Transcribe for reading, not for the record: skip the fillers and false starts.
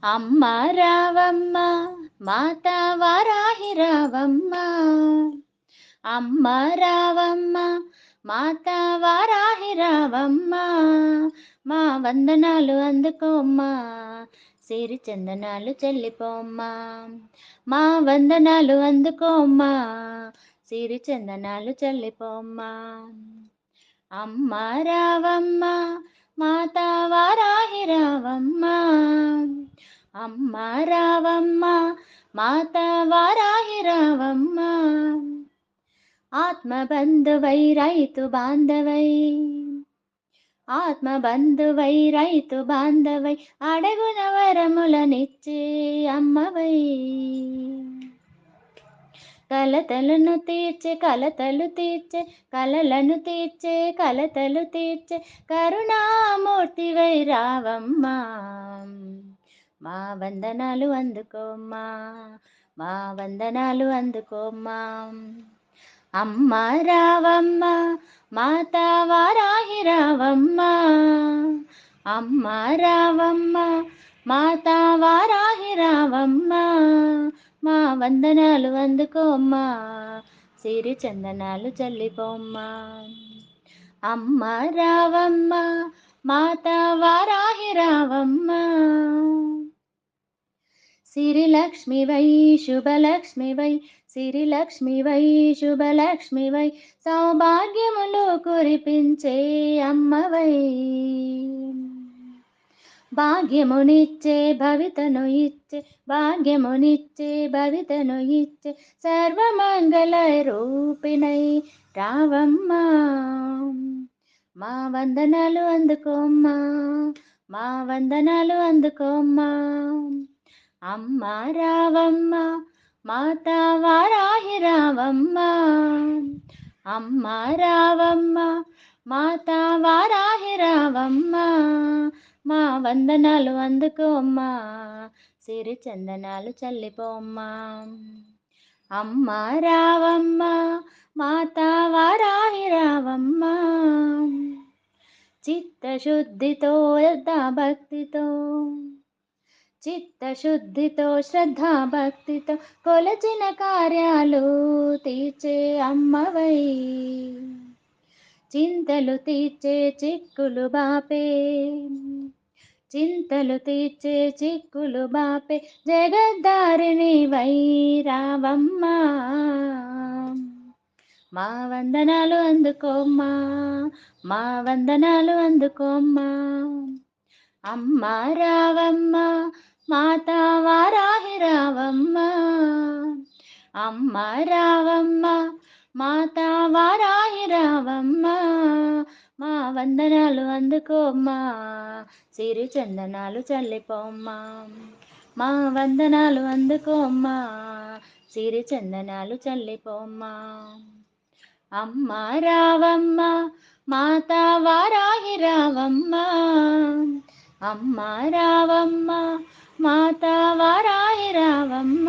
అమ్మ రావమ్మ మాత వారాహి రావమ్మ, అమ్మ రావమ్మ మాత వారాహి రావమ్మ, మా వందనాలు అందుకోమ్మా సిరి చందనాలు చెల్లిపోమ్మా, మా వందనాలు అందుకోమ్మా సిరి చందనాలు చెల్లిపోమ్మా. అమ్మ రావమ్మ మాత వారాహి రావమ్మ, అమ్మ రావమ్మ మాత వారాహి రావమ్మ, ఆత్మబంధువై రైతు బాంధవై, ఆత్మబంధువై రైతు బాంధవై అడగున వరములనిచ్చే అమ్మవై, కలతలను తీర్చే కలతలు తీర్చే కలలను తీర్చే కలతలు తీర్చే కరుణామూర్తివై రావమ్మా, మా వందనాలు అందుకోమ్మా, మా వందనాలు అందుకోమ్మా. అమ్మ రావమ్మ మాత వారాహి రావమ్మ, అమ్మ రావమ్మ మాత వారాహి రావమ్మ, మా వందనాలు అందుకోమ్మా సిరి చందనాలు చల్లిపోమ్మా. అమ్మ రావమ్మ మాత వారాహి రావమ్మ, సిరిలక్ష్మివై శుభలక్ష్మివై, సిరిలక్ష్మివై శుభలక్ష్మివై సౌభాగ్యములు కురిపించే అమ్మవై, భాగ్యమునిచ్చే భవితను ఇచ్చే భాగ్యమునిచ్చే భవితను ఇచ్చే సర్వమంగళ రూపిణై రావమ్మా, మా వందనాలు అందుకోమ్మా, మా వందనాలు అందుకోమ్మా. అమ్మ రావమ్మ మాత వారాహి రావమ్మ, అమ్మ రావమ్మ మాత వారాహి రావమ్మ, మా వందనాలు అందుకోమ్మా సిరి చందనాలు చల్లిపోమ్మా. అమ్మ రావమ్మ మాత వారాహి రావమ్మ, చిత్తశుద్ధితో భక్తితో, చిత్తశుద్ధితో శ్రద్ధా భక్తితో కొలచిన కార్యాలు తీర్చే అమ్మవై, చింతలు తీర్చే చిక్కులు బాపే, చింతలు తీర్చే చిక్కులు బాపే జగద్ధారిణి వై రావమ్మా, మా వందనాలు అందుకోమ్మా, మా వందనాలు అందుకోమ్మా. అమ్మ రావమ్మ మాత వారాహి రావమ్మ, అమ్మ రావమ్మ మాత వారాహి రావమ్మ, మా వందనాలు అందుకోమ్మా సిరి చందనాలు చల్లిపోమ్మా, మా వందనాలు అందుకోమ్మా సిరి చందనాలు చల్లిపోమ్మా. అమ్మ రావమ్మ మాత వారాహి రావమ్మ, అమ్మ రావమ్మ మాత వారాహి రావమ్మ,